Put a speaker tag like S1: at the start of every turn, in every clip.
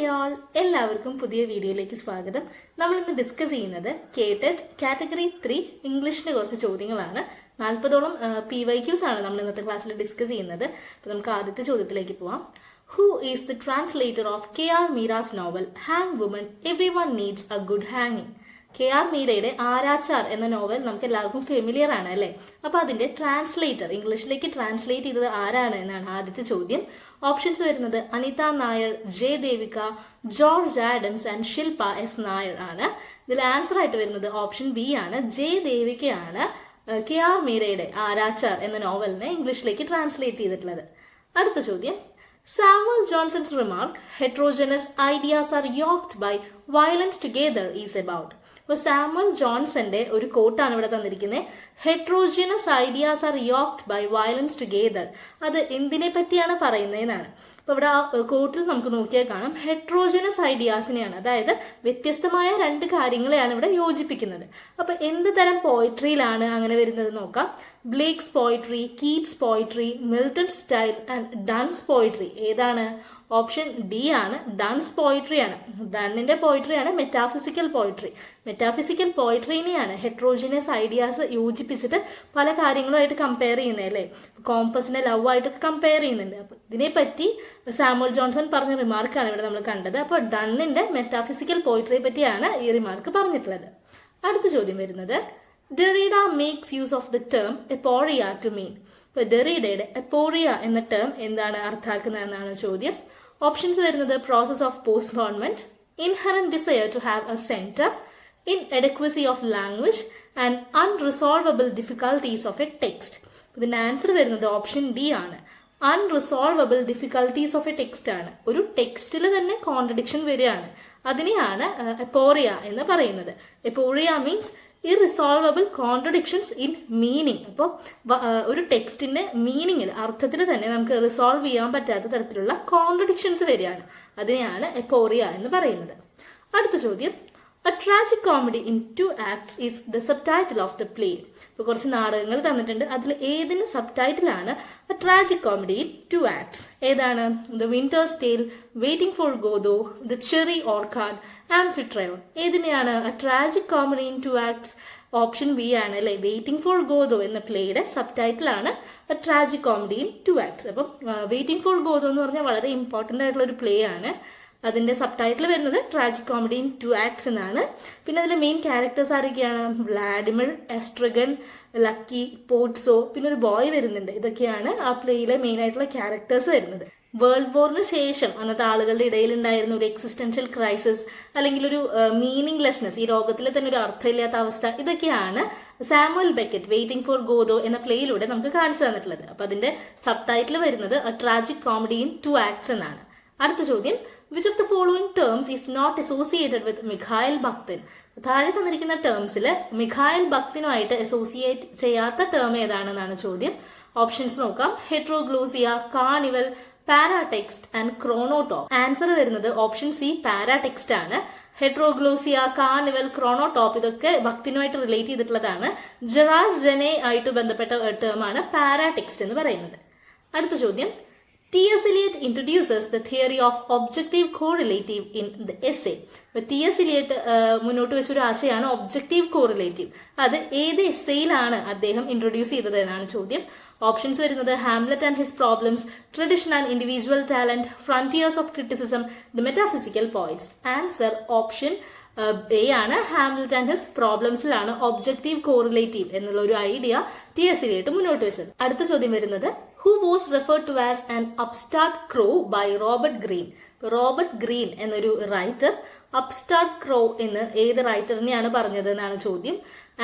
S1: Hi ആൾ, എല്ലാവർക്കും പുതിയ വീഡിയോയിലേക്ക് സ്വാഗതം. നമ്മൾ ഇന്ന് ഡിസ്കസ് ചെയ്യുന്നത് കേട്ടറ്റ് കാറ്റഗറി 3 ഇംഗ്ലീഷിന്റെ കുറച്ച് ചോദ്യങ്ങളാണ്. 40ഓളം PYQs ആണ് നമ്മൾ ഇന്നത്തെ ക്ലാസ്സിൽ ഡിസ്കസ് ചെയ്യുന്നത്. അപ്പോൾ നമുക്ക് ആദ്യത്തെ ചോദ്യത്തിലേക്ക് പോവാം. Who is the translator of KR Meera's novel hang woman everyone needs A good ഹാങ്ങിങ്? KR മീരയുടെ ആരാച്ചാർ എന്ന നോവൽ നമുക്ക് എല്ലാവർക്കും ഫെമിലിയർ ആണ് അല്ലേ? അപ്പൊ അതിന്റെ ട്രാൻസ്ലേറ്റർ ഇംഗ്ലീഷിലേക്ക് ട്രാൻസ്ലേറ്റ് ചെയ്തത് ആരാണ് എന്നാണ് ആദ്യത്തെ ചോദ്യം. ഓപ്ഷൻസ് വരുന്നത് Anita Nair, J Devika, George Adams and Shilpa S Nair ആണ്. ഇതിൽ ആൻസർ ആയിട്ട് വരുന്നത് ഓപ്ഷൻ ബി ആണ്. ജെ ദേവികയാണ് KR മീരയുടെ ആരാച്ചാർ എന്ന നോവലിനെ ഇംഗ്ലീഷിലേക്ക് ട്രാൻസ്ലേറ്റ് ചെയ്തിട്ടുള്ളത്. അടുത്ത ചോദ്യം. Samuel Johnson's remark, heterogeneous ideas are yoked by violence together is about. അപ്പോൾ സാമുവൽ ജോൺസന്റെ ഒരു കോട്ടാണ് ഇവിടെ തന്നിരിക്കുന്നത്. Heterogeneous ideas are yoked by violence together. അത് എന്തിനെ പറ്റിയാണ് പറയുന്നതെന്നാണ്. അപ്പൊ ഇവിടെ ആ കോട്ടിൽ നമുക്ക് നോക്കിയാൽ കാണാം ഹെട്രോജിനസ് ഐഡിയാസിനെയാണ്, അതായത് വ്യത്യസ്തമായ രണ്ട് കാര്യങ്ങളെയാണ് ഇവിടെ യോജിപ്പിക്കുന്നത്. അപ്പൊ എന്ത് തരം പോയിട്രിയിലാണ് അങ്ങനെ വരുന്നത് നോക്കാം. Blake's poetry, Keats poetry, Milton style and Donne's poetry. ഏതാണ്? ഓപ്ഷൻ ഡി ആണ്. ഡൺസ് പോയിട്രി ആണ്. ഡണ്ണിന്റെ പോയിട്രി ആണ് മെറ്റാഫിസിക്കൽ പോയിട്രി. മെറ്റാഫിസിക്കൽ പോയിട്രിനെയാണ് ഹെട്രോജിനസ് ഐഡിയാസ് യോജിപ്പിച്ചിട്ട് പല കാര്യങ്ങളുമായിട്ട് കമ്പയർ ചെയ്യുന്നത് അല്ലേ? കോമ്പസിനെ ലവ് ആയിട്ട് കമ്പയർ ചെയ്യുന്നുണ്ട്. അപ്പൊ ഇതിനെപ്പറ്റി സാമുവൽ ജോൺസൺ പറഞ്ഞ റിമാർക്കാണ് ഇവിടെ നമ്മൾ കണ്ടത്. അപ്പൊ ഡണ്ണിന്റെ മെറ്റാഫിസിക്കൽ പോയിട്രിയെ പറ്റിയാണ് ഈ റിമാർക്ക് പറഞ്ഞിട്ടുള്ളത്. അടുത്ത ചോദ്യം വരുന്നത് Derrida makes use of the term aporia to mean. ഇപ്പൊ ഡെറീഡയുടെ എപ്പോറിയ എന്ന ടേം എന്താണ് അർത്ഥാക്കുന്നതെന്നാണ് ചോദ്യം. ഓപ്ഷൻസ് വരുന്നത് process of postponement, inherent desire to have a centre, inadequacy of language and unresolvable difficulties of a text. ഇതിന്റെ ആൻസർ വരുന്നത് ഓപ്ഷൻ ഡി ആണ്. അൺറിസോൾവബിൾ difficulties of A text ആണ്. ഒരു ടെക്സ്റ്റിൽ തന്നെ കോൺട്രഡിക്ഷൻ വരികയാണ്, അതിനെയാണ് എപ്പോറിയ എന്ന് പറയുന്നത്. എപ്പോറിയ മീൻസ് ഇറിസോൾവബിൾ കോൺട്രഡിക്ഷൻസ് ഇൻ മീനിങ്. അപ്പോൾ ഒരു ടെക്സ്റ്റിന്റെ മീനിങ്ങിൽ, അർത്ഥത്തിൽ തന്നെ നമുക്ക് റിസോൾവ് ചെയ്യാൻ പറ്റാത്ത തരത്തിലുള്ള കോൺട്രഡിക്ഷൻസ് വരികയാണ്, അതിനെയാണ് എപ്പോറിയ എന്ന് പറയുന്നത്. അടുത്ത ചോദ്യം. A tragic comedy in 2 acts is the subtitle of the play. ഇപ്പോൾ കുറച്ച് നാടകങ്ങൾ തന്നിട്ടുണ്ട്, അതിൽ ഏതിന് സബ് ആണ് A tragic comedy in 2 acts? ഏതാണ്? The Winter's Tale, Waiting for Godot, The Cherry Orchard, Amphitryon. ഏതിനെയാണ് A tragic comedy in 2 acts? Option B ആണ് അല്ലെ. വെയിറ്റിംഗ് ഫോർ ഗോദോ എന്ന പ്ലേയുടെ സബ് ആണ് A tragic comedy in 2 acts. അപ്പം waiting for Godot എന്ന് പറഞ്ഞാൽ വളരെ important ആയിട്ടുള്ള ഒരു പ്ലേ ആണ്. അതിന്റെ സബ് വരുന്നത് ട്രാജിക് കോമഡി ഇൻ 2 acts എന്നാണ്. പിന്നെ അതിലെ മെയിൻ ക്യാരക്ടേഴ്സ് ആരൊക്കെയാണ്? വ്ളാഡിമിർ, എസ്ട്രഗൻ, ലക്കി, പോട്സോ, പിന്നെ ഒരു ബോയ് വരുന്നുണ്ട്. ഇതൊക്കെയാണ് ആ പ്ലേയിലെ മെയിൻ ആയിട്ടുള്ള ക്യാരക്ടേഴ്സ് വരുന്നത്. വേൾഡ് വാറിന് ശേഷം അന്നത്തെ ആളുകളുടെ ഇടയിൽ ഉണ്ടായിരുന്ന ഒരു എക്സിസ്റ്റൻഷ്യൽ ക്രൈസിസ്, അല്ലെങ്കിൽ ഒരു മീനിങ്ലെസ്നെസ്, ഈ ലോകത്തിലെ തന്നെ ഒരു അർത്ഥമില്ലാത്ത അവസ്ഥ, ഇതൊക്കെയാണ് Samuel Beckett waiting for Godot എന്ന പ്ലേയിലൂടെ നമുക്ക് കാണിച്ചു തന്നിട്ടുള്ളത്. അപ്പൊ അതിന്റെ സബ് വരുന്നത് A tragic comedy in 2 acts എന്നാണ്. അടുത്ത ചോദ്യം. Which of the following terms is not associated with Mikhail Bakhtin? താഴെ തന്നിരിക്കുന്ന ടേംസിൽ മിഖായൽ ബക്തിനുമായിട്ട് അസോസിയേറ്റ് ചെയ്യാത്ത ടേം ഏതാണെന്നാണ് ചോദ്യം. ഓപ്ഷൻസ് നോക്കാം. ഹെട്രോഗ്ലോസിയ, കാർണിവൽ, പാരാടെക്സ്റ്റ് ആൻഡ് ക്രോണോടോപ്പ്. ആൻസർ വരുന്നത് ഓപ്ഷൻ സി പാരാടെക്സ്റ്റ് ആണ്. ഹെട്രോഗ്ലോസിയ, കാർണിവൽ, ക്രോണോടോപ്പ് ഇതൊക്കെ ഭക്തിനുമായിട്ട് റിലേറ്റ് ചെയ്തിട്ടുള്ളതാണ്. ജെറാൾഡ് ജെനെ ആയിട്ട് ബന്ധപ്പെട്ട ടേമാണ് പാരാടെക്സ്റ്റ് എന്ന് പറയുന്നത്. അടുത്ത ചോദ്യം. T.S. Eliot introduces the theory of objective correlative in the essay. T.S. Eliot മുന്നോട്ട് വെച്ചൊരു ആശയമാണ് ഒബ്ജക്റ്റീവ് കോറിലേറ്റീവ്. അത് ഏത് എസ്സേയിലാണ് അദ്ദേഹം ഇൻട്രൊഡ്യൂസ് ചെയ്തത് എന്നാണ് ചോദ്യം. ഓപ്ഷൻസ് വരുന്നത് Hamlet and his problems, tradition and individual talent, frontiers of criticism, the metaphysical points. Answer option A ആണ്. ഹാംലെറ്റ് ആൻഡ് ഹിസ് പ്രോബ്ലംസിലാണ് ഒബ്ജക്റ്റീവ് കോറിലേറ്റീവ് എന്നുള്ള ഒരു ഐഡിയ T.S. Eliot മുന്നോട്ട് വെച്ചത്. അടുത്ത ചോദ്യം വരുന്നത് Who was referred to as an upstart crow by Robert Greene? Robert green എന്നൊരു റൈറ്റർ അപ്സ്റ്റാർട്ട് ക്രോ എന്ന് ഏത് റൈറ്ററിനെയാണ് പറഞ്ഞത് എന്നാണ് ചോദ്യം.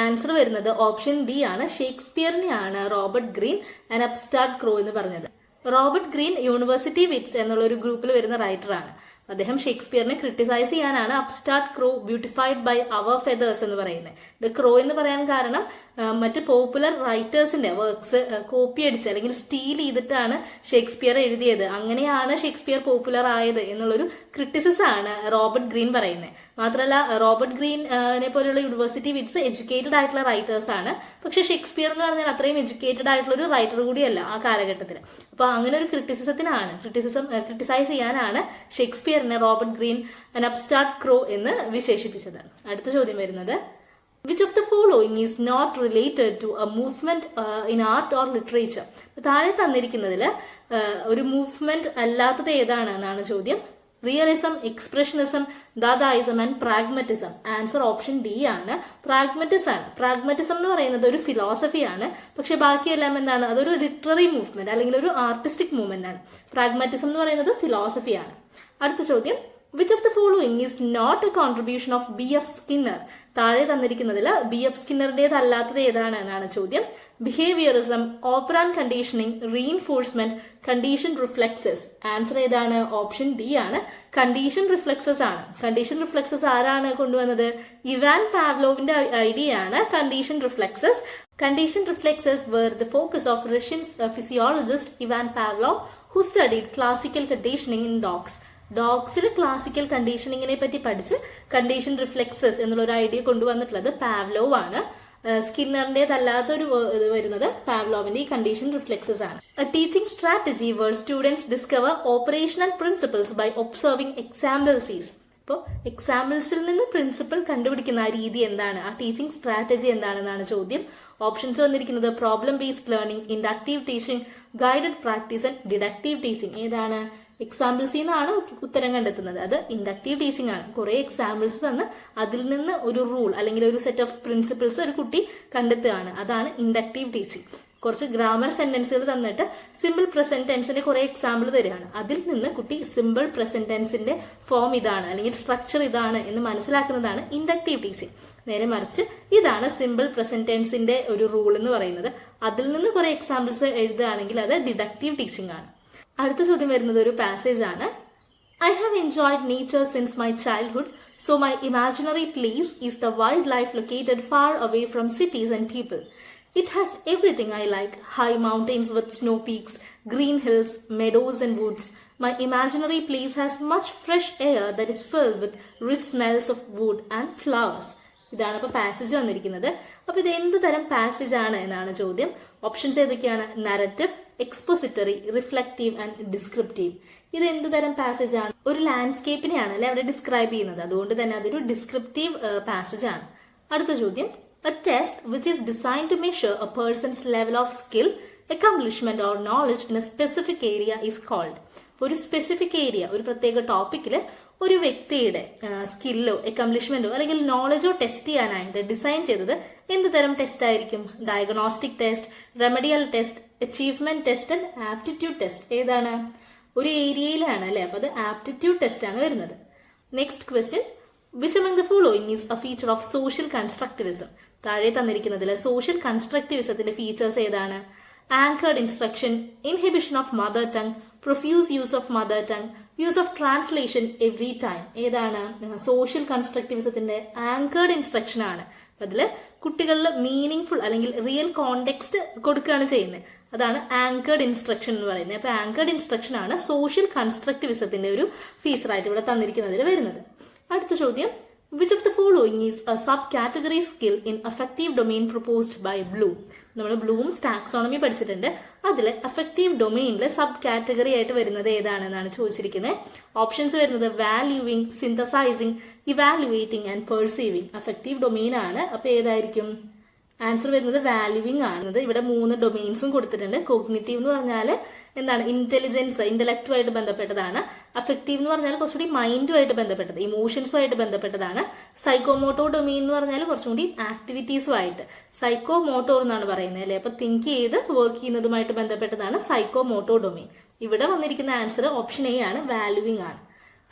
S1: ആൻസർ വരുന്നത് ഓപ്ഷൻ ഡി ആണ്. ഷേക്സ്പിയറിനെയാണ് റോബർട്ട് ഗ്രീൻ ആൻ അപ്സ്റ്റാർട്ട് ക്രോ എന്ന് പറഞ്ഞത്. റോബർട്ട് ഗ്രീൻ യൂണിവേഴ്സിറ്റി വിറ്റ്സ് എന്നുള്ള ഒരു ഗ്രൂപ്പിൽ വരുന്ന റൈറ്ററാണ്. അദ്ദേഹം ഷേക്സ്പിയറിനെ ക്രിട്ടിസൈസ് ചെയ്യാനാണ് upstart crow beautified by our feathers എന്ന് പറയുന്നത്. ഇത് ക്രോ എന്ന് പറയാൻ കാരണം മറ്റ് പോപ്പുലർ റൈറ്റേഴ്സിന്റെ വർക്ക്സ് കോപ്പി അടിച്ച് അല്ലെങ്കിൽ സ്റ്റീൽ ചെയ്തിട്ടാണ് ഷേക്സ്പിയർ എഴുതിയത്, അങ്ങനെയാണ് ഷേക്സ്പിയർ പോപ്പുലർ ആയത് എന്നുള്ളൊരു ക്രിറ്റിസിസം ആണ് റോബർട്ട് ഗ്രീൻ പറയുന്നത്. മാത്രമല്ല റോബർട്ട് ഗ്രീനെ പോലെയുള്ള യൂണിവേഴ്സിറ്റി വിറ്റ്സ് എഡ്യൂക്കേറ്റഡ് ആയിട്ടുള്ള റൈറ്റേഴ്സ് ആണ്. പക്ഷെ ഷേക്സ്പിയർ എന്ന് പറഞ്ഞാൽ അത്രയും എഡ്യൂക്കേറ്റഡ് ആയിട്ടുള്ള ഒരു റൈറ്റർ കൂടിയല്ല ആ കാലഘട്ടത്തിൽ. അപ്പൊ അങ്ങനെ ഒരു ക്രിറ്റിസൈസ് ചെയ്യാനാണ് Shakespeare ഷേക്സ്പിയറിനെ Robert green an upstart ക്രോ എന്ന് വിശേഷിപ്പിച്ചത്. അടുത്ത ചോദ്യം വരുന്നത് Which of the following is not related to a movement in art or literature? താഴെ തന്നിരിക്കുന്നതിൽ ഒരു മൂവ്മെന്റ് അല്ലാത്തത് ഏതാണ് എന്നാണ് ചോദ്യം. Realism, expressionism, Dadaism and pragmatism. Answer option D ആണ്, പ്രാഗ്മറ്റിസം ആണ്. പ്രാഗ്മറ്റിസം എന്ന് പറയുന്നത് ഒരു ഫിലോസഫിയാണ്, പക്ഷെ ബാക്കിയെല്ലാം എന്താണ്, അതൊരു ലിറ്റററി മൂവ്മെന്റ് അല്ലെങ്കിൽ ഒരു ആർട്ടിസ്റ്റിക് മൂവ്മെന്റ് ആണ്. പ്രാഗ്മാറ്റിസം എന്ന് പറയുന്നത് ഫിലോസഫിയാണ്. അടുത്ത ചോദ്യം Which of the following is not a contribution of B.F. Skinner? താഴെ തന്നിരിക്കുന്നതിൽ B.F. സ്കിന്നറിന്റേതല്ലാത്തത് ഏതാണ് എന്നാണ് ചോദ്യം. Behaviourism, operant conditioning, reinforcement, condition reflexes. Answer ഏതാണ്? ഓപ്ഷൻ ഡി ആണ്, കണ്ടീഷൻ റിഫ്ലെക്സസ് ആണ്. കണ്ടീഷൻ റിഫ്ലെക്സസ് ആരാണ് കൊണ്ടുവന്നത്? ഇവാൻ പാവ്ലോവിന്റെ ഐഡിയ ആണ് condition reflexes. Condition reflexes were the focus of Russian physiologist Ivan Pavlov, who studied classical conditioning in dogs. ഡോഗ്സിൽ classical കണ്ടീഷനിങ്ങിനെ പറ്റി പഠിച്ച് കണ്ടീഷൻ റിഫ്ലെക്സസ് എന്നുള്ള ഒരു ഐഡിയ കൊണ്ടുവന്നിട്ടുള്ളത് പാവ്ലോവ് ആണ്. സ്കിന്നറിന്റേതല്ലാത്തൊരു ഇത് വരുന്നത് പാവ്ലോവിന്റെ ഈ കണ്ടീഷൻ റിഫ്ലെക്സസ് ആണ്. Teaching strategy where students discover operational principles by observing examples. അപ്പോൾ എക്സാമ്പിൾസിൽ നിന്ന് പ്രിൻസിപ്പിൾ കണ്ടുപിടിക്കുന്ന ആ രീതി എന്താണ്, ആ ടീച്ചിങ് സ്ട്രാറ്റജി എന്താണെന്നാണ് ചോദ്യം. ഓപ്ഷൻസ് വന്നിരിക്കുന്നത് problem based learning, inductive teaching, guided practice and deductive teaching. ഏതാണ്? എക്സാമ്പിൾസിൽ നിന്നാണ് ഉത്തരം കണ്ടെത്തുന്നത്. അത് ഇൻഡക്റ്റീവ് ടീച്ചിങ് ആണ്. കുറെ എക്സാമ്പിൾസ് തന്ന് അതിൽ നിന്ന് ഒരു റൂൾ അല്ലെങ്കിൽ ഒരു സെറ്റ് ഓഫ് പ്രിൻസിപ്പിൾസ് ഒരു കുട്ടി കണ്ടെത്തുകയാണ്. അതാണ് ഇൻഡക്റ്റീവ് ടീച്ചിങ്. കുറച്ച് ഗ്രാമർ സെന്റൻസുകൾ തന്നിട്ട് സിമ്പിൾ പ്രസന്റ് ടെൻസിന്റെ കുറെ എക്സാമ്പിൾ തരികയാണ്. അതിൽ നിന്ന് കുട്ടി സിമ്പിൾ പ്രസന്റ് ടെൻസിന്റെ ഫോം ഇതാണ് അല്ലെങ്കിൽ സ്ട്രക്ചർ ഇതാണ് എന്ന് മനസ്സിലാക്കുന്നതാണ് ഇൻഡക്റ്റീവ് ടീച്ചിങ്. നേരെ മറിച്ച് ഇതാണ് സിമ്പിൾ പ്രസന്റ് ടെൻസിന്റെ ഒരു റൂൾ എന്ന് പറയുന്നത്. അതിൽ നിന്ന് കുറെ എക്സാമ്പിൾസ് എഴുതുകയാണെങ്കിൽ അത് ഡിഡക്റ്റീവ് ടീച്ചിങ് ആണ്. അടുത്ത ചോദ്യം വരുന്നത് ഒരു പാസേജ് ആണ്. I have enjoyed nature since my childhood, so my imaginary place is the wildlife located far away from cities and people. It has everything I like: high mountains with snow peaks, green hills, meadows and woods. My imaginary place has much fresh air that is filled with rich smells of wood and flowers. ഇതാണ് ഇപ്പൊ passage വന്നിരിക്കുന്നത്. അപ്പൊ ഇത് എന്ത് തരം passage ആണ് എന്നാണ് ചോദ്യം. ഓപ്ഷൻസ് ഏതൊക്കെയാണ്? Narrative, expository, reflective and descriptive. ഇത് എന്ത് തരം പാസേജ് ആണ്? ഒരു ലാൻഡ്സ്കേപ്പിനെയാണ് അല്ലെ അവിടെ ഡിസ്ക്രൈബ് ചെയ്യുന്നത്. അതുകൊണ്ട് തന്നെ അതൊരു ഡിസ്ക്രിപ്റ്റീവ് പാസേജ് ആണ്. അടുത്ത ചോദ്യം A test which is designed to measure a person's level of skill, accomplishment or knowledge in a specific area is called. ഒരു സ്പെസിഫിക് ഏരിയ, ഒരു പ്രത്യേക ടോപ്പിക്കിൽ ഒരു വ്യക്തിയുടെ സ്കില്ലോ അക്കംപ്ലിഷ്മെന്റോ അല്ലെങ്കിൽ നോളജോ ടെസ്റ്റ് ചെയ്യാനായിട്ട് ഡിസൈൻ ചെയ്തത് എന്ത് തരം ടെസ്റ്റ് ആയിരിക്കും? Diagnostic test, remedial test, achievement test and aptitude test. ഏതാണ്? ഒരു ഏരിയയിലാണ് അല്ലെ, അപ്പൊ അത് ആപ്റ്റിറ്റ്യൂഡ് ടെസ്റ്റ് ആണ് വരുന്നത്. Next question, which among the following is a feature of social constructivism? താഴെ തന്നിരിക്കുന്നതിൽ സോഷ്യൽ കൺസ്ട്രക്റ്റിവിസത്തിന്റെ ഫീച്ചേഴ്സ് ഏതാണ്? Anchored instruction, inhibition of mother tongue, profuse use of mother tongue, use of translation every time. ഏതാണ്? Social കൺസ്ട്രക്റ്റിവിസത്തിന്റെ anchored instruction ആണ്. അതിൽ കുട്ടികളിൽ meaning full അല്ലെങ്കിൽ real context കൊടുക്കുകയാണ് ചെയ്യുന്നത്. അതാണ് ആങ്കേർഡ് ഇൻസ്ട്രക്ഷൻ എന്ന് പറയുന്നത്. അപ്പൊ ആങ്കേർഡ് ഇൻസ്ട്രക്ഷൻ ആണ് സോഷ്യൽ കൺസ്ട്രക്റ്റിവിസത്തിന്റെ ഒരു ഫീച്ചറായിട്ട് ഇവിടെ തന്നിരിക്കുന്നതിൽ വരുന്നത്. അടുത്ത ചോദ്യം, which of the following is a subcategory skill in affective domain proposed by Bloom? നമ്മൾ ബ്ലൂംസ് ടാക്സോണമി പഠിച്ചിട്ടുണ്ട്. അതിൽ അഫക്റ്റീവ് ഡൊമെയിനിൽ സബ് കാറ്റഗറി ആയിട്ട് വരുന്നത് ഏതാണെന്നാണ് ചോദിച്ചിരിക്കുന്നത്. ഓപ്ഷൻസ് വരുന്നത് valuing, synthesising, evaluating and perceiving. Affective domain ആണ്. അപ്പൊ ഏതായിരിക്കും? ആൻസർ വരുന്നത് വാല്യൂവിംഗ് ആണ്. ഇവിടെ 3 ഡൊമെയിൻസും കൊടുത്തിട്ടുണ്ട്. കോഗ്നിറ്റീവ് എന്ന് പറഞ്ഞാൽ എന്താണ്? ഇന്റലിജൻസ്, ഇന്റലക്റ്റുമായിട്ട് ബന്ധപ്പെട്ടതാണ്. അഫക്റ്റീവ് എന്ന് പറഞ്ഞാൽ കുറച്ചുകൂടി മൈൻഡുമായിട്ട് ബന്ധപ്പെട്ടത്, ഇമോഷൻസുമായിട്ട് ബന്ധപ്പെട്ടതാണ്. സൈക്കോമോട്ടോർ ഡൊമെയിൻ എന്ന് പറഞ്ഞാൽ കുറച്ചും കൂടി ആക്ടിവിറ്റീസുമായിട്ട്, സൈക്കോമോട്ടോർ എന്നാണ് പറയുന്നത് അല്ലെ. അപ്പൊ തിങ്ക് ചെയ്ത് വർക്ക് ചെയ്യുന്നതുമായിട്ട് ബന്ധപ്പെട്ടതാണ് സൈക്കോമോട്ടോർ ഡൊമെയിൻ. ഇവിടെ വന്നിരിക്കുന്ന ആൻസർ ഓപ്ഷൻ എ ആണ്, വാല്യൂവിംഗ് ആണ്.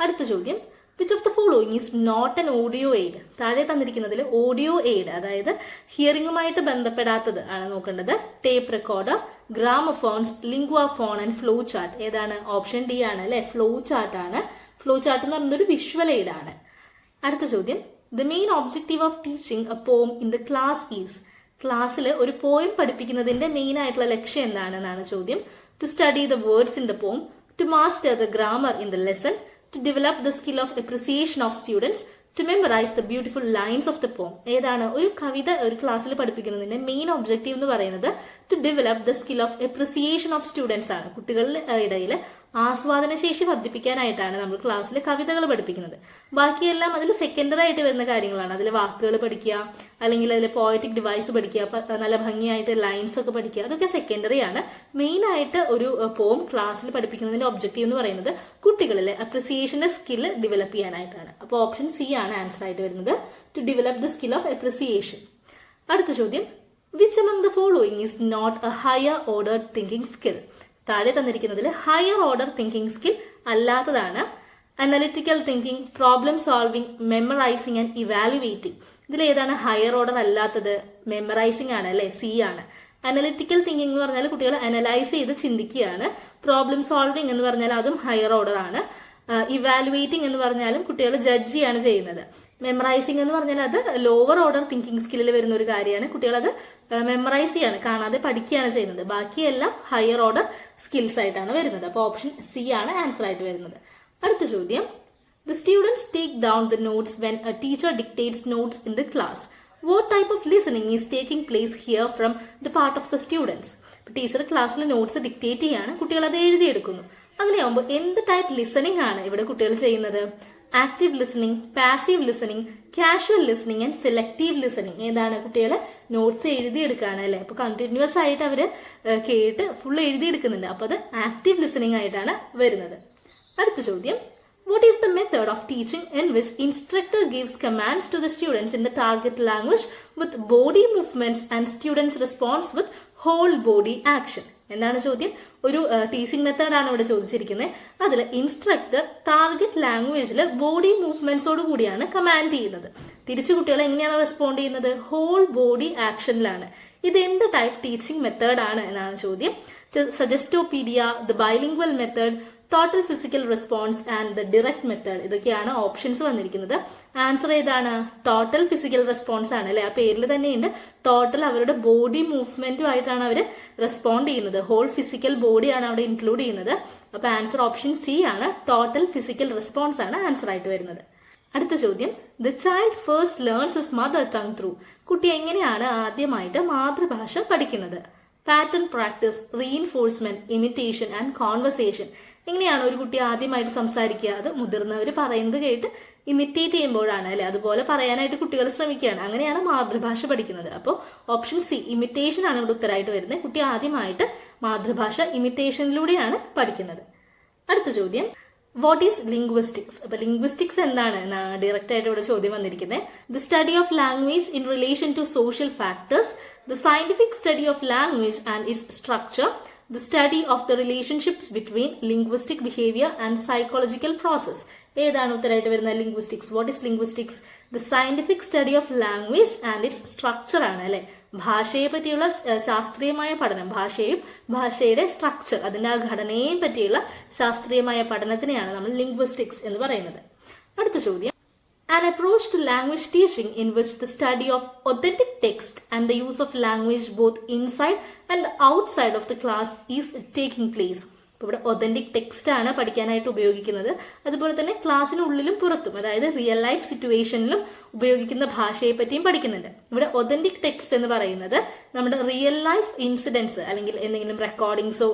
S1: അടുത്ത ചോദ്യം, which of the following is not an audio aid? താഴെ തന്നിരിക്കുന്നതിൽ ഓഡിയോ എയ്ഡ്, അതായത് ഹിയറിംഗുമായിട്ട് ബന്ധപ്പെടാത്തത് ആണ് നോക്കേണ്ടത്. Tape recorder, gramophones, linguaphone and flow chart. ഏതാണ്? ഓപ്ഷൻ ഡി ആണ് അല്ലെ, ഫ്ലോ ചാർട്ട് ആണ്. ഫ്ലോ ചാർട്ട് എന്ന് പറയുന്നത് ഒരു വിഷ്വൽ എയ്ഡ് ആണ്. അടുത്ത ചോദ്യം, the main objective of teaching a poem in the class is? ക്ലാസ്സിൽ ഒരു പോയം പഠിപ്പിക്കുന്നതിന്റെ മെയിൻ ആയിട്ടുള്ള ലക്ഷ്യം എന്താണെന്നാണ് ചോദ്യം. To study the words in the poem, to master the grammar in the lesson, to develop the skill of appreciation of students, to memorize the beautiful lines of the poem. ഏതാണ്? ഒരു കവിത ഒരു ക്ലാസ്സിൽ പഠിപ്പിക്കുന്നതിന്റെ main objective എന്ന് പറയുന്നത് to develop the skill of appreciation of students ആണ്. കുട്ടികളുടെ ഇടയിൽ ആസ്വാദനശേഷി വർദ്ധിപ്പിക്കാനായിട്ടാണ് നമ്മൾ ക്ലാസ്സിൽ കവിതകൾ പഠിപ്പിക്കുന്നത്. ബാക്കിയെല്ലാം അതിൽ സെക്കൻഡറി ആയിട്ട് വരുന്ന കാര്യങ്ങളാണ്. അതിൽ വാക്കുകൾ പഠിക്കുക, അല്ലെങ്കിൽ അതിൽ പോയറ്റിക് ഡിവൈസ് പഠിക്കുക, നല്ല ഭംഗിയായിട്ട് ലൈൻസ് ഒക്കെ പഠിക്കുക, അതൊക്കെ സെക്കൻഡറി ആണ്. മെയിൻ ആയിട്ട് ഒരു പോം ക്ലാസ്സിൽ പഠിപ്പിക്കുന്നതിന്റെ ഒബ്ജക്റ്റീവ് എന്ന് പറയുന്നത് കുട്ടികളിലെ അപ്രിസിയേഷന്റെ സ്കിൽ ഡെവലപ്പ് ചെയ്യാനായിട്ടാണ്. അപ്പോൾ ഓപ്ഷൻ സി ആണ് ആൻസർ ആയിട്ട് വരുന്നത്, to develop the skill of appreciation. അടുത്ത ചോദ്യം, which among the following is not a higher order thinking skill? താഴെ തന്നിരിക്കുന്നതിൽ ഹയർ ഓർഡർ തിങ്കിങ് സ്കിൽ അല്ലാത്തതാണ് analytical thinking, problem solving, memorising and evaluating. ഇതിലേതാണ് higher order അല്ലാത്തത്? Memorising ആണ് അല്ലെ, C ആണ്. അനലിറ്റിക്കൽ തിങ്കിങ് എന്ന് പറഞ്ഞാൽ കുട്ടികൾ അനലൈസ് ചെയ്ത് ചിന്തിക്കുകയാണ്. പ്രോബ്ലം സോൾവിങ് എന്ന് പറഞ്ഞാൽ അതും ഹയർ ഓർഡർ ആണ്. ഇവാലുവേറ്റിംഗ് എന്ന് പറഞ്ഞാലും കുട്ടികൾ ജഡ്ജ് ചെയ്യാണ് ചെയ്യുന്നത്. മെമ്മറൈസിംഗ് എന്ന് പറഞ്ഞാൽ അത് ലോവർ ഓർഡർ തിങ്കിങ് സ്കില്ലിൽ വരുന്ന ഒരു കാര്യമാണ്. കുട്ടികൾ അത് മെമ്മറൈസ് ചെയ്യാണ്, കാണാതെ പഠിക്കുകയാണ് ചെയ്യുന്നത്. ബാക്കിയെല്ലാം ഹയർ ഓർഡർ സ്കിൽസ് ആയിട്ടാണ് വരുന്നത്. അപ്പോൾ ഓപ്ഷൻ സി ആണ് ആൻസർ ആയിട്ട് വരുന്നത്. അടുത്ത ചോദ്യം, the students take down the notes when A teacher dictates notes in the class. What type of listening is taking place here from the part of the students? Teacher ക്ലാസ്സിൽ notes dictate ചെയ്യാണ്, കുട്ടികൾ അത് എഴുതിയെടുക്കുന്നു. അങ്ങനെയാകുമ്പോൾ എന്ത് type listening ആണ് ഇവിടെ കുട്ടികൾ ചെയ്യുന്നത്? Active listening, passive listening, casual listening and selective listening. ഏതാണ്? കുട്ടികൾ നോട്ട്സ് എഴുതിയെടുക്കുകയാണ് അല്ലെ. അപ്പൊ കണ്ടിന്യൂസ് ആയിട്ട് അവര് കേട്ട് ഫുൾ എഴുതിയെടുക്കുന്നുണ്ട്. അപ്പൊ അത് ആക്റ്റീവ് ലിസണിംഗ് ആയിട്ടാണ് വരുന്നത്. അടുത്ത ചോദ്യം, what is the method of teaching in which instructor gives commands to the students in the target language with body movements and students responds with whole body action? എന്താണ് ചോദ്യം? ഒരു teaching മെത്തേഡാണ് ഇവിടെ ചോദിച്ചിരിക്കുന്നത്. അതിൽ ഇൻസ്ട്രക്ടർ ടാർഗറ്റ് ലാംഗ്വേജിൽ body മൂവ്മെന്റ്സോട് കൂടിയാണ് കമാൻഡ് ചെയ്യുന്നത്. തിരിച്ചു കുട്ടികൾ എങ്ങനെയാണ് റെസ്പോണ്ട് ചെയ്യുന്നത്? ഹോൾ ബോഡി ആക്ഷനിലാണ്. ഇത് എന്ത് ടൈപ്പ് ടീച്ചിങ് മെത്തേഡാണ് എന്നാണ് ചോദ്യം. Suggestopedia, the bilingual method, total physical response and the direct method. ഇതൊക്കെയാണ് ഓപ്ഷൻസ് വന്നിരിക്കുന്നത്. ആൻസർ ഏതാണ്? ടോട്ടൽ ഫിസിക്കൽ റെസ്പോൺസ് ആണ് അല്ലെ. ആ പേരിൽ തന്നെയുണ്ട് ടോട്ടൽ. അവരുടെ ബോഡി മൂവ്മെന്റുമായിട്ടാണ് അവർ റെസ്പോണ്ട് ചെയ്യുന്നത്. ഹോൾ ഫിസിക്കൽ ബോഡിയാണ് അവിടെ ഇൻക്ലൂഡ് ചെയ്യുന്നത്. അപ്പൊ ആൻസർ ഓപ്ഷൻ സി ആണ്, ടോട്ടൽ ഫിസിക്കൽ റെസ്പോൺസ് ആണ് ആൻസർ ആയിട്ട് വരുന്നത്. അടുത്ത ചോദ്യം, the child first learns his mother tongue through. കുട്ടി എങ്ങനെയാണ് ആദ്യമായിട്ട് മാതൃഭാഷ പഠിക്കുന്നത്? Pattern practice, reinforcement, imitation and conversation. എങ്ങനെയാണ് ഒരു കുട്ടി ആദ്യമായിട്ട് സംസാരിക്കുക? അത് മുതിർന്നവർ പറയുന്നത് കേട്ട് ഇമിറ്റേറ്റ് ചെയ്യുമ്പോഴാണ് അല്ലെ. അതുപോലെ പറയാനായിട്ട് കുട്ടികൾ ശ്രമിക്കുകയാണ്. അങ്ങനെയാണ് മാതൃഭാഷ പഠിക്കുന്നത്. അപ്പോൾ ഓപ്ഷൻ സി, ഇമിറ്റേഷൻ ആണ് ഇവിടെ ഉത്തരമായിട്ട് വരുന്നത്. കുട്ടി ആദ്യമായിട്ട് മാതൃഭാഷ ഇമിറ്റേഷനിലൂടെയാണ് പഠിക്കുന്നത്. അടുത്ത ചോദ്യം, വാട്ട് ഈസ് ലിംഗ്വിസ്റ്റിക്സ്? അപ്പൊ ലിംഗ്വിസ്റ്റിക്സ് എന്താണ് ഡയറക്റ്റ് ആയിട്ട് ഇവിടെ ചോദ്യം വന്നിരിക്കുന്നത്. The study of language in relation to social factors, the scientific study of language and its structure, the study of the relationships between linguistic behavior and psychological process. ഏതാണ് ഉത്തരമായിട്ട് വരുന്ന linguistics? What is linguistics? The scientific study of language and its structure ആണ് അല്ലെ. ഭാഷയെ പറ്റിയുള്ള ശാസ്ത്രീയമായ പഠനം, ഭാഷയും ഭാഷയുടെ സ്ട്രക്ചർ, അതിന്റെ ആ ഘടനയെയും പറ്റിയുള്ള ശാസ്ത്രീയമായ പഠനത്തിനെയാണ് നമ്മൾ ലിംഗ്വിസ്റ്റിക്സ് എന്ന് പറയുന്നത്. അടുത്ത ചോദ്യം, an approach to language teaching in which the study of authentic text and the use of language both inside and outside of the class is taking place. ഇവിടെ ഒതന്റിക് ടെക്സ്റ്റ് ആണ് പഠിക്കാനായിട്ട് ഉപയോഗിക്കുന്നത്. അതുപോലെ തന്നെ ക്ലാസ്സിനുള്ളിലും പുറത്തും, അതായത് റിയൽ ലൈഫ് സിറ്റുവേഷനിലും ഉപയോഗിക്കുന്ന ഭാഷയെ പറ്റിയും പഠിക്കുന്നുണ്ട്. ഇവിടെ ഒതന്റിക് ടെക്സ്റ്റ് എന്ന് പറയുന്നത് നമ്മുടെ റിയൽ ലൈഫ് ഇൻസിഡൻസ് അല്ലെങ്കിൽ എന്തെങ്കിലും റെക്കോർഡിങ്സോ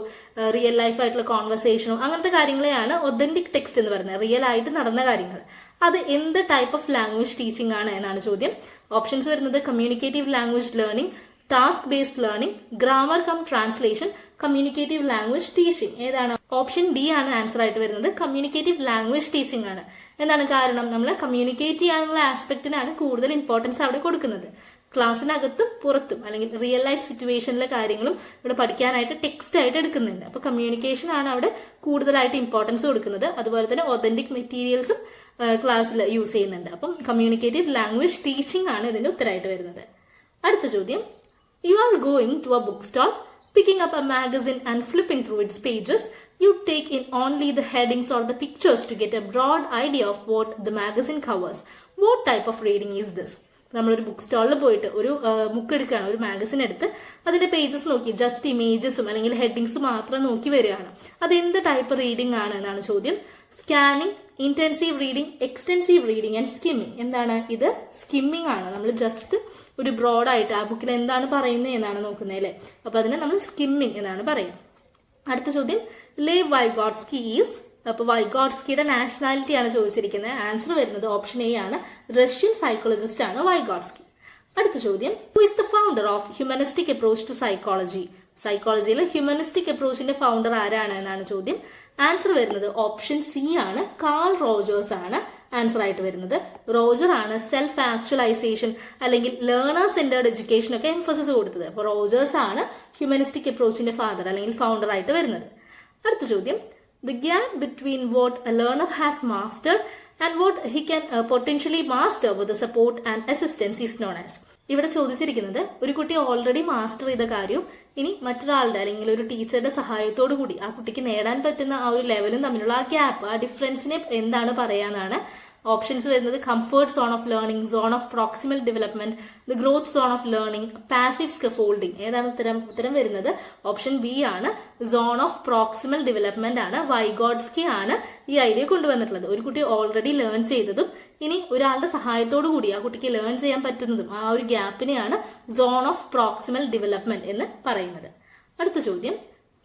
S1: റിയൽ ലൈഫ് ആയിട്ടുള്ള കോൺവെർസേഷനോ അങ്ങനത്തെ കാര്യങ്ങളെയാണ് ഒതന്റിക് ടെക്സ്റ്റ് എന്ന് പറയുന്നത്. റിയൽ ആയിട്ട് നടന്ന കാര്യങ്ങൾ. അത് എന്ത് ടൈപ്പ് ഓഫ് ലാംഗ്വേജ് ടീച്ചിങ് ആണ് എന്നാണ് ചോദ്യം. ഓപ്ഷൻസ് വരുന്നത് communicative language learning, task based learning, grammar cum translation, communicative language teaching. ഏതാണ്? ഓപ്ഷൻ ഡി ആണ് ആൻസർ ആയിട്ട് വരുന്നത്. കമ്മ്യൂണിക്കേറ്റീവ് ലാംഗ്വേജ് ടീച്ചിങ് ആണ്. എന്താണ് കാരണം? നമ്മൾ കമ്മ്യൂണിക്കേറ്റ് ചെയ്യാനുള്ള ആസ്പെക്റ്റിനാണ് കൂടുതൽ ഇമ്പോർട്ടൻസ് അവിടെ കൊടുക്കുന്നത്. ക്ലാസ്സിനകത്തും പുറത്തും അല്ലെങ്കിൽ റിയൽ ലൈഫ് സിറ്റുവേഷനിലെ കാര്യങ്ങളും ഇവിടെ പഠിക്കാനായിട്ട് ടെക്സ്റ്റ് ആയിട്ട് എടുക്കുന്നുണ്ട്. അപ്പൊ കമ്മ്യൂണിക്കേഷൻ ആണ് അവിടെ കൂടുതലായിട്ട് ഇമ്പോർട്ടൻസ് കൊടുക്കുന്നത്. അതുപോലെ തന്നെ ഒതന്റിക് മെറ്റീരിയൽസും ക്ലാസ്സിൽ യൂസ് ചെയ്യുന്നുണ്ട്. അപ്പം കമ്മ്യൂണിക്കേറ്റീവ് ലാംഗ്വേജ് ടീച്ചിങ് ആണ് ഇതിന്റെ ഉത്തരമായിട്ട് വരുന്നത്. അടുത്ത ചോദ്യം, you are going to a book stall, picking up a magazine and flipping through its pages. You take in only the headings or the pictures to get a broad idea of what the magazine covers. What type of reading is this? നമ്മളൊരു book സ്റ്റാളിൽ പോയിട്ട് ഒരു book എടുക്കുകയാണ്, ഒരു magazine എടുത്ത് അതിന്റെ pages നോക്കി just ഇമേജസും അല്ലെങ്കിൽ ഹെഡിങ്സും മാത്രം നോക്കി വരികയാണ്. അത് എന്ത് ടൈപ്പ് റീഡിംഗ് ആണ് എന്നാണ് ചോദ്യം. Scanning, intensive reading, extensive reading and skimming. എന്താണ് ഇത്? സ്കിമ്മിങ് ആണ്. നമ്മൾ ജസ്റ്റ് ഒരു ബ്രോഡായിട്ട് ആ ബുക്കിൽ എന്താണ് പറയുന്നത് എന്നാണ് നോക്കുന്നത് അല്ലേ. അപ്പൊ അതിനെ നമ്മൾ സ്കിമ്മിങ് എന്നാണ് പറയുന്നത്. അടുത്ത ചോദ്യം ലേവ് വൈഗോട്സ്കി ഈസ്. അപ്പോൾ വൈഗോട്സ്കിയുടെ നാഷണാലിറ്റി ആണ് ചോദിച്ചിരിക്കുന്നത്. ആൻസർ വരുന്നത് ഓപ്ഷൻ എ ആണ്. റഷ്യൻ സൈക്കോളജിസ്റ്റ് ആണ് വൈഗോട്സ്കി. അടുത്ത ചോദ്യം who is the founder of humanistic approach to psychology. സൈക്കോളജിയിലെ ഹ്യൂമനിസ്റ്റിക് അപ്രോച്ചിന്റെ ഫൗണ്ടർ ആരാണ് എന്നാണ് ചോദ്യം. ആൻസർ വരുന്നത് ഓപ്ഷൻ സി ആണ്. കാൾ റോജേഴ്സ് ആണ് ആൻസർ ആയിട്ട് വരുന്നത്. റോജർ ആണ് സെൽഫ് ആക്ച്വലൈസേഷൻ അല്ലെങ്കിൽ ലേണർ സെന്റേർഡ് എഡ്യൂക്കേഷൻ ഒക്കെ എംഫസിസ് കൊടുത്തത്. അപ്പോൾ റോജേഴ്സ് ആണ് ഹ്യൂമനിസ്റ്റിക് അപ്രോച്ചിന്റെ ഫാദർ അല്ലെങ്കിൽ ഫൗണ്ടർ ആയിട്ട് വരുന്നത്. അടുത്ത ചോദ്യം the gap between what a learner has mastered and what he can potentially master with the support and assistance is known as. ഇവിടെ ചോദിച്ചിരിക്കുന്നത് ഒരു കുട്ടി ഓൾറെഡി മാസ്റ്റർ ചെയ്ത കാര്യം ഇനി മറ്റൊരാളുടെ അല്ലെങ്കിൽ ഒരു ടീച്ചറുടെ സഹായത്തോടു കൂടി ആ കുട്ടിക്ക് നേടാൻ പറ്റുന്ന ആ ഒരു ലെവലും തമ്മിലുള്ള ആ ഗ്യാപ്പ്, ആ ഡിഫറൻസിനെ എന്താണ് പറയാന്നാണ്. ഓപ്ഷൻസ് വരുന്നത് comfort zone of learning, zone of proximal development, the growth zone of learning, passive scaffolding. ഏതാണ് ഉത്തരം വരുന്നത്? ഓപ്ഷൻ ബി ആണ്. സോൺ ഓഫ് പ്രോക്സിമൽ ഡെവലപ്മെന്റ് ആണ്. വൈഗോട്സ്കി ആണ് ഈ ഐഡിയ കൊണ്ടുവന്നിട്ടുള്ളത്. ഒരു കുട്ടി ഓൾറെഡി ലേൺ ചെയ്തതും ഇനി ഒരാളുടെ സഹായത്തോടു കൂടി ആ കുട്ടിക്ക് ലേൺ ചെയ്യാൻ പറ്റുന്നതും ആ ഒരു ഗ്യാപ്പിനെയാണ് സോൺ ഓഫ് പ്രോക്സിമൽ ഡെവലപ്മെന്റ് എന്ന് പറയുന്നത്. അടുത്ത ചോദ്യം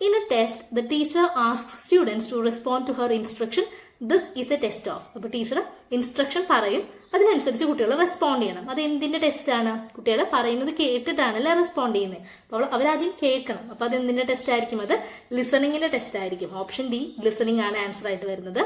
S1: in a test the teacher asks students to respond to her instruction. This is a test of. അപ്പൊ ടീച്ചർ ഇൻസ്ട്രക്ഷൻ പറയും, അതിനനുസരിച്ച് കുട്ടികൾ റെസ്പോണ്ട് ചെയ്യണം. അത് എന്തിന്റെ ടെസ്റ്റ് ആണ്? കുട്ടികൾ പറയുന്നത് കേട്ടിട്ടാണല്ലേ റെസ്പോണ്ട് ചെയ്യുന്നത്. അപ്പോൾ അവരാദ്യം കേൾക്കണം. അപ്പൊ അത് എന്തിന്റെ ടെസ്റ്റ് ആയിരിക്കും? അത് ലിസണിങ്ങിന്റെ ടെസ്റ്റ് ആയിരിക്കും. ഓപ്ഷൻ ഡി ലിസണിങ് ആണ് ആൻസർ ആയിട്ട് വരുന്നത്.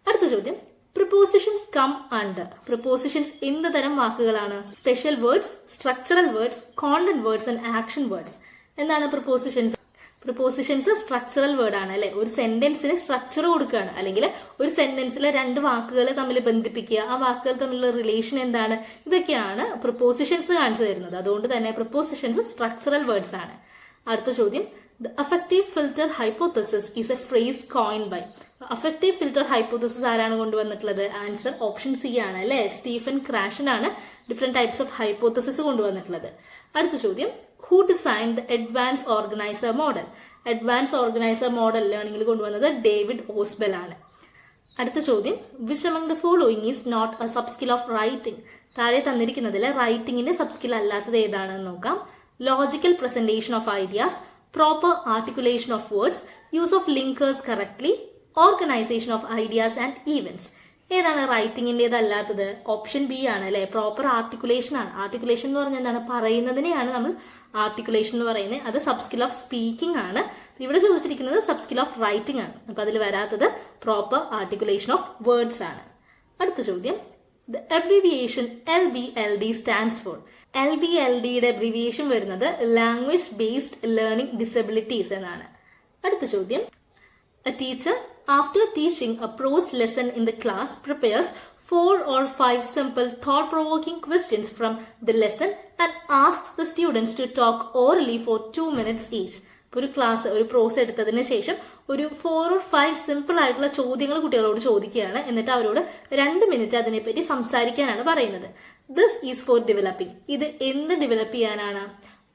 S1: അടുത്ത ചോദ്യം പ്രിപ്പോസിഷൻസ് കം അണ്ടർ. പ്രിപ്പോസിഷൻസ് എന്ത് തരം വാക്കുകളാണ്? Special words, structural words, content words and action words. എന്താണ് പ്രിപ്പോസിഷൻസ്? പ്രിപ്പോസിഷൻസ് സ്ട്രക്ചറൽ വേർഡ് ആണ് അല്ലെ. ഒരു സെന്റൻസിന് സ്ട്രക്ചർ കൊടുക്കുകയാണ്, അല്ലെങ്കിൽ ഒരു സെന്റൻസിലെ രണ്ട് വാക്കുകൾ തമ്മിൽ ബന്ധിപ്പിക്കുക, ആ വാക്കുകൾ തമ്മിലുള്ള റിലേഷൻ എന്താണ്, ഇതൊക്കെയാണ് പ്രിപ്പോസിഷൻസ് കാണിച്ചു തരുന്നത്. അതുകൊണ്ട് തന്നെ പ്രിപ്പോസിഷൻസ് സ്ട്രക്ചറൽ വേർഡ്സ് ആണ്. അടുത്ത ചോദ്യം the affective filter hypothesis is a phrase coined by. Affective filter hypothesis ആരാണ് കൊണ്ടുവന്നിട്ടുള്ളത്? ആൻസർ ഓപ്ഷൻ സി ആണ് അല്ലെ. സ്റ്റീഫൻ ക്രാഷൻ ആണ് ഡിഫറെന്റ് ടൈപ്സ് ഓഫ് ഹൈപ്പോത്തസിസ് കൊണ്ടുവന്നിട്ടുള്ളത്. അടുത്ത ചോദ്യം who designed the advance organiser model. Advance organiser model ലേണിംഗിൽ കൊണ്ടുവന്നത് ഡേവിഡ് ഓസ്ബെൽ ആണ്. അടുത്ത ചോദ്യം which among the following is not a subskill of writing. താഴെ തന്നിരിക്കുന്നതിൽ റൈറ്റിംഗിന്റെ സബ്സ്കിൽ അല്ലാത്തത് ഏതാണെന്ന് നോക്കാം. Logical presentation of ideas, proper articulation of words, use of linkers correctly, organisation of ideas and events. ഏതാണ് റൈറ്റിംഗിൻ്റെത് അല്ലാത്തത്? ഓപ്ഷൻ ബി ആണ് അല്ലെ. പ്രോപ്പർ ആർട്ടിക്കുലേഷൻ ആണ്. Articulation എന്ന് പറഞ്ഞാൽ എന്താണ്? പറയുന്നതിനെയാണ് നമ്മൾ ആർട്ടിക്കുലേഷൻ എന്ന് പറയുന്നത്. അത് സബ്സ്കിൽ ഓഫ് സ്പീക്കിംഗ് ആണ്. ഇവിടെ ചോദിച്ചിരിക്കുന്നത് സബ്സ്കിൽ ഓഫ് റൈറ്റിംഗ് ആണ്. അപ്പൊ അതിൽ വരാത്തത് പ്രോപ്പർ ആർട്ടിക്കുലേഷൻ ഓഫ് വേർഡ്സ് ആണ്. അടുത്ത ചോദ്യം the abbreviation LBLD stands for. LBLDയുടെ അബ്രിവിയേഷൻ വരുന്നത് ലാംഗ്വേജ് ബേസ്ഡ് ലേണിംഗ് ഡിസബിലിറ്റീസ് എന്നാണ്. അടുത്ത ചോദ്യം a teacher after teaching a prose lesson in the class prepares 4 or 5 simple thought-provoking questions from the lesson and asks the students to talk orally for 2 minutes each. ഒരു class ഒരു പ്രോസ് എടുത്തതിന് ശേഷം ഒരു 4 or 5 simple ആയിട്ടുള്ള ചോദ്യങ്ങൾ കുട്ടികളോട് ചോദിക്കുകയാണ്. എന്നിട്ട് അവരോട് 2 മിനിറ്റ് അതിനെപ്പറ്റി സംസാരിക്കാനാണ് പറയുന്നത്. This is four developing. ഇത് എന്ത് ഡെവലപ്പ് ചെയ്യാനാണ്?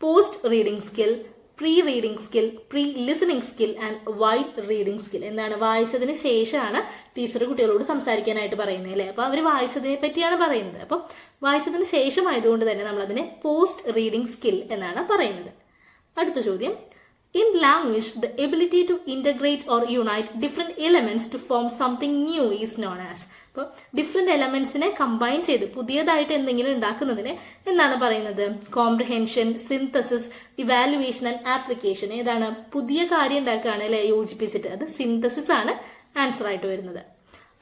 S1: Post reading skill, pre reading skill, pre listening skill and wide reading skill. എന്താണ്? വായിച്ചതിന് ശേഷമാണ് ടീച്ചർ കുട്ടികളോട് സംസാരിക്കാനായിട്ട് പറയുന്നത് അല്ലേ. അപ്പൊ അവർ വായിച്ചതിനെ പറ്റിയാണ് പറയുന്നത്. അപ്പം വായിച്ചതിന് ശേഷമായതുകൊണ്ട് തന്നെ നമ്മൾ അതിനെ പോസ്റ്റ് റീഡിംഗ് സ്കിൽ എന്നാണ് പറയുന്നത്. അടുത്ത ചോദ്യം in language the ability to integrate or unite different elements to form something new is known as. അപ്പോൾ ഡിഫറെന്റ് എലമെന്റ്സിനെ കമ്പൈൻ ചെയ്ത് പുതിയതായിട്ട് എന്തെങ്കിലും ഉണ്ടാക്കുന്നതിനെ എന്താണ് പറയുന്നത്? Comprehension, synthesis, evaluation and application. ഏതാണ്? പുതിയ കാര്യം ഉണ്ടാക്കുകയാണ് അല്ലെ യോജിപ്പിച്ചിട്ട്. അത് സിന്തസിസ് ആണ് ആൻസർ ആയിട്ട് വരുന്നത്.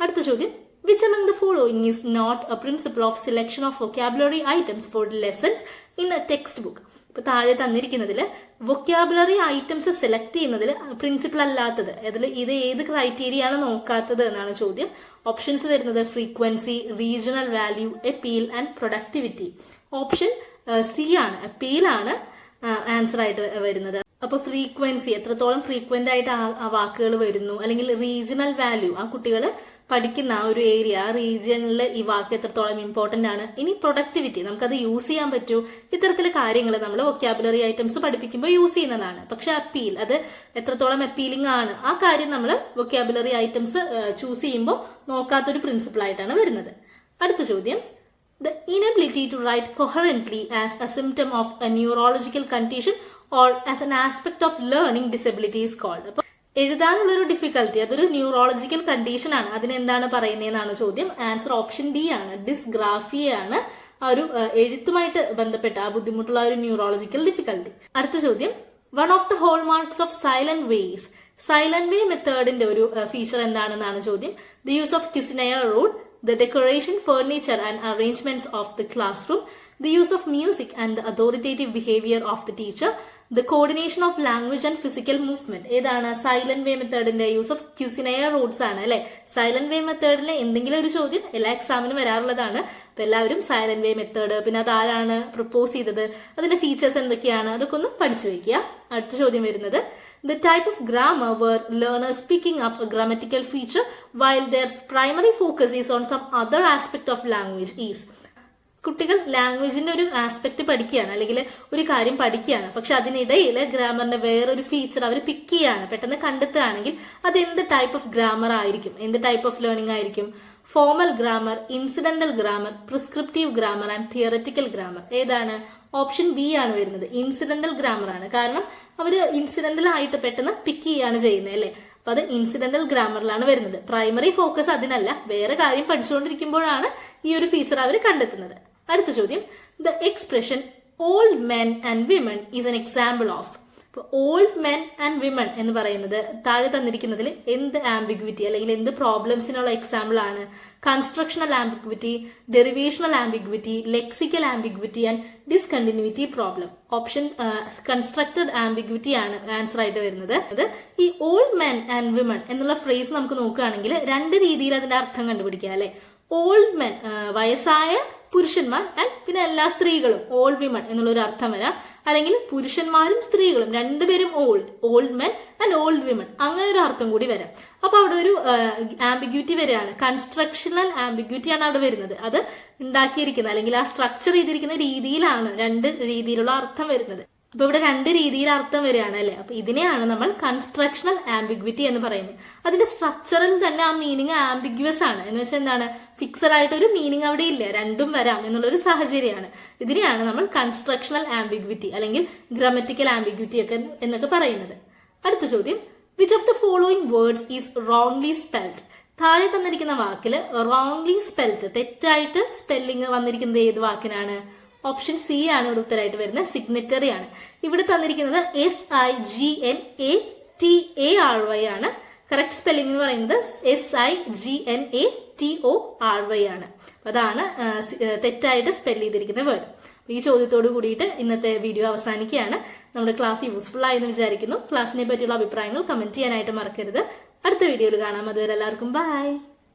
S1: അടുത്ത ചോദ്യം which among the following is not a principle of selection of vocabulary items for lessons in a textbook. ഇപ്പൊ താഴെ തന്നിരിക്കുന്നതിൽ വൊക്കാബുലറി ഐറ്റംസ് സെലക്ട് ചെയ്യുന്നതിൽ പ്രിൻസിപ്പിൾ അല്ലാത്തത് ഇത് ഏത് ക്രൈറ്റീരിയ ആണ് നോക്കാത്തത് എന്നാണ് ചോദ്യം. ഓപ്ഷൻസ് വരുന്നത് frequency, regional value, appeal and productivity. Option C ആണ്, അപ്പീൽ ആണ് ആൻസർ ആയിട്ട് വരുന്നത്. അപ്പൊ ഫ്രീക്വൻസി, എത്രത്തോളം ഫ്രീക്വന്റ് ആയിട്ട് ആ വാക്കുകൾ വരുന്നു, അല്ലെങ്കിൽ റീജിയണൽ വാല്യൂ, ആ കുട്ടികൾ പഠിക്കുന്ന ആ ഒരു ഏരിയ, ആ റീജിയനിൽ ഈ വാക്ക് എത്രത്തോളം ഇമ്പോർട്ടന്റ് ആണ്. ഇനി പ്രൊഡക്ടിവിറ്റി, നമുക്കത് യൂസ് ചെയ്യാൻ പറ്റൂ. ഇത്തരത്തിലെ കാര്യങ്ങൾ നമ്മൾ വൊക്കാബുലറി ഐറ്റംസ് പഠിപ്പിക്കുമ്പോൾ യൂസ് ചെയ്യുന്നതാണ്. പക്ഷെ അപ്പീൽ, അത് എത്രത്തോളം അപ്പീലിംഗ് ആണ്, ആ കാര്യം നമ്മൾ വൊക്കാബുലറി ഐറ്റംസ് ചൂസ് ചെയ്യുമ്പോൾ നോക്കാത്തൊരു പ്രിൻസിപ്പിൾ ആയിട്ടാണ് വരുന്നത്. അടുത്ത ചോദ്യം the inability to write coherently as a symptom of a neurological condition or as an aspect of learning disability is called. അപ്പോൾ എഴുതാനുള്ളൊരു ഡിഫിക്കൽട്ടി, അതൊരു ന്യൂറോളജിക്കൽ കണ്ടീഷൻ ആണ്. അതിനെന്താണ് പറയുന്നതെന്നാണ് ചോദ്യം. ആൻസർ ഓപ്ഷൻ ഡി ആണ്, ഡിസ്ഗ്രാഫിയ ആണ് ആ ഒരു എഴുത്തുമായിട്ട് ബന്ധപ്പെട്ട ആ ബുദ്ധിമുട്ടുള്ള ഒരു ന്യൂറോളജിക്കൽ ഡിഫിക്കൽട്ടി. അടുത്ത ചോദ്യം, one of the hallmarks of silent ways, silent way മെത്തേഡിന്റെ ഒരു ഫീച്ചർ എന്താണെന്നാണ് ചോദ്യം. The use of Cuisenaire rods, the decoration, furniture and arrangements of the classroom, the use of music and the authoritative behavior of the teacher, the coordination of language and physical movement. ഏതാണ് silent way മെത്തേഡിന്റെ use of Cuisenaire rods ആണ് അല്ലെ. Silent വേ മെത്തേഡിലെ എന്തെങ്കിലും ഒരു ചോദ്യം എല്ലാ എക്സാമിനും വരാറുള്ളതാണ്. അപ്പൊ എല്ലാവരും സൈലന്റ് വേ മെത്തേഡ്, പിന്നെ അത് ആരാണ് പ്രപ്പോസ് ചെയ്തത്, അതിന്റെ ഫീച്ചേഴ്സ് എന്തൊക്കെയാണ്, അതൊക്കെ ഒന്ന് പഠിച്ചു വെക്കുക. അടുത്ത ചോദ്യം വരുന്നത്, the type of grammar where learners picking up a grammatical feature while their primary focus is on some other aspect of language is. കുട്ടികൾ ലാംഗ്വേജിന്റെ ഒരു ആസ്പെക്ട് പഠിക്കുകയാണ്, അല്ലെങ്കിൽ ഒരു കാര്യം പഠിക്കുകയാണ്, പക്ഷെ അതിനിടയിൽ ഗ്രാമറിന്റെ വേറൊരു ഫീച്ചർ അവർ പിക്ക് ചെയ്യാണ്, പെട്ടെന്ന് കണ്ടെത്തുകയാണെങ്കിൽ അത് എന്ത് ടൈപ്പ് ഓഫ് ഗ്രാമർ ആയിരിക്കും, എന്ത് ടൈപ്പ് ഓഫ് ലേണിംഗ് ആയിരിക്കും? Formal grammar, incidental grammar, prescriptive grammar and theoretical grammar. ഏതാണ്? ഓപ്ഷൻ ബി ആണ് വരുന്നത്, ഇൻസിഡന്റൽ ഗ്രാമർ ആണ്. കാരണം അവര് ഇൻസിഡന്റൽ ആയിട്ട് പെട്ടെന്ന് പിക്ക് ചെയ്യാണ് ചെയ്യുന്നത് അല്ലെ. അപ്പൊ അത് ഇൻസിഡന്റൽ ഗ്രാമറിലാണ് വരുന്നത്. പ്രൈമറി ഫോക്കസ് അതിനല്ല, വേറെ കാര്യം പഠിച്ചുകൊണ്ടിരിക്കുമ്പോഴാണ് ഈ ഒരു ഫീച്ചർ അവർ കണ്ടെത്തുന്നത്. അടുത്ത ചോദ്യം, the expression old men and women is an example of. Old men and women എന്ന് പറയുന്നത് താഴെ തന്നിരിക്കുന്നതിൽ എന്ത് ആംബിഗ്വിറ്റി അല്ലെങ്കിൽ എന്ത് പ്രോബ്ലംസിനുള്ള എക്സാമ്പിൾ ആണ്? Constructional ambiguity, derivational ambiguity, lexical ambiguity and discontinuity problem. Option constructed ambiguity ആണ് ആൻസർ ആയിട്ട് വരുന്നത്. ഈ ഓൾഡ് മെൻ ആൻഡ് വിമൻ എന്നുള്ള ഫ്രേസ് നമുക്ക് നോക്കുകയാണെങ്കിൽ രണ്ട് രീതിയിൽ അതിന്റെ അർത്ഥം കണ്ടുപിടിക്കാം അല്ലെ. ഓൾഡ് മെൻ വയസ്സായ പുരുഷന്മാർ, ആൻഡ് പിന്നെ എല്ലാ സ്ത്രീകളും ഓൾഡ് വിമൻ എന്നുള്ള ഒരു അർത്ഥം വരാം. അല്ലെങ്കിൽ പുരുഷന്മാരും സ്ത്രീകളും രണ്ടുപേരും old men and old women, അങ്ങനെ ഒരു അർത്ഥം കൂടി വരാം. അപ്പൊ അവിടെ ഒരു ആംബിഗ്യൂറ്റി വരെയാണ്, കൺസ്ട്രക്ഷണൽ ആംബിഗ്യൂറ്റി ആണ് അവിടെ വരുന്നത്. അത് ഉണ്ടാക്കിയിരിക്കുന്നത് അല്ലെങ്കിൽ ആ സ്ട്രക്ചർ ചെയ്തിരിക്കുന്ന രീതിയിലാണ് രണ്ട് രീതിയിലുള്ള അർത്ഥം വരുന്നത്. അപ്പൊ ഇവിടെ രണ്ട് രീതിയിൽ അർത്ഥം വരികയാണ് അല്ലെ. അപ്പൊ ഇതിനെയാണ് നമ്മൾ കൺസ്ട്രക്ഷണൽ ആംബിഗ്വിറ്റി എന്ന് പറയുന്നത്. അതിന്റെ സ്ട്രക്ചറിൽ തന്നെ ആ മീനിങ് ആംബിഗ്വസ് ആണ്, എന്ന് വെച്ചാൽ എന്താണ്, ഫിക്സഡ് ആയിട്ട് ഒരു മീനിങ് അവിടെ ഇല്ല, രണ്ടും വരാം എന്നുള്ളൊരു സാഹചര്യമാണ്. ഇതിനെയാണ് നമ്മൾ കൺസ്ട്രക്ഷണൽ ആംബിഗ്വിറ്റി അല്ലെങ്കിൽ ഗ്രാമറ്റിക്കൽ ആംബിഗ്വിറ്റി ഒക്കെ എന്നൊക്കെ പറയുന്നത്. അടുത്ത ചോദ്യം, which of the following words is wrongly spelled. താഴെ തന്നിരിക്കുന്ന വാക്കിൽ റോങ്ലി സ്പെൽഡ്, തെറ്റായിട്ട് സ്പെല്ലിംഗ് വന്നിരിക്കുന്നത് ഏത് വാക്കിനാണ്? ഓപ്ഷൻ സി ആണ് ഇവിടെ ഉത്തരമായിട്ട് വരുന്നത്, സിഗ്നറ്ററി ആണ്. ഇവിടെ തന്നിരിക്കുന്നത് SIGNATARY ആണ്. കറക്റ്റ് സ്പെല്ലിംഗ് എന്ന് പറയുന്നത് SIGNATORY ആണ്. അതാണ് തെറ്റായിട്ട് സ്പെൽ ചെയ്തിരിക്കുന്ന വേർഡ്. ഈ ചോദ്യത്തോട് കൂടിയിട്ട് ഇന്നത്തെ വീഡിയോ അവസാനിക്കുകയാണ്. നമ്മുടെ ക്ലാസ് യൂസ്ഫുൾ ആയെന്ന് വിചാരിക്കുന്നു. ക്ലാസ്സിനെ പറ്റിയുള്ള അഭിപ്രായങ്ങൾ കമന്റ് ചെയ്യാനായിട്ട് മറക്കരുത്. അടുത്ത വീഡിയോയിൽ കാണാം. അതുവരെ എല്ലാവർക്കും ബൈ.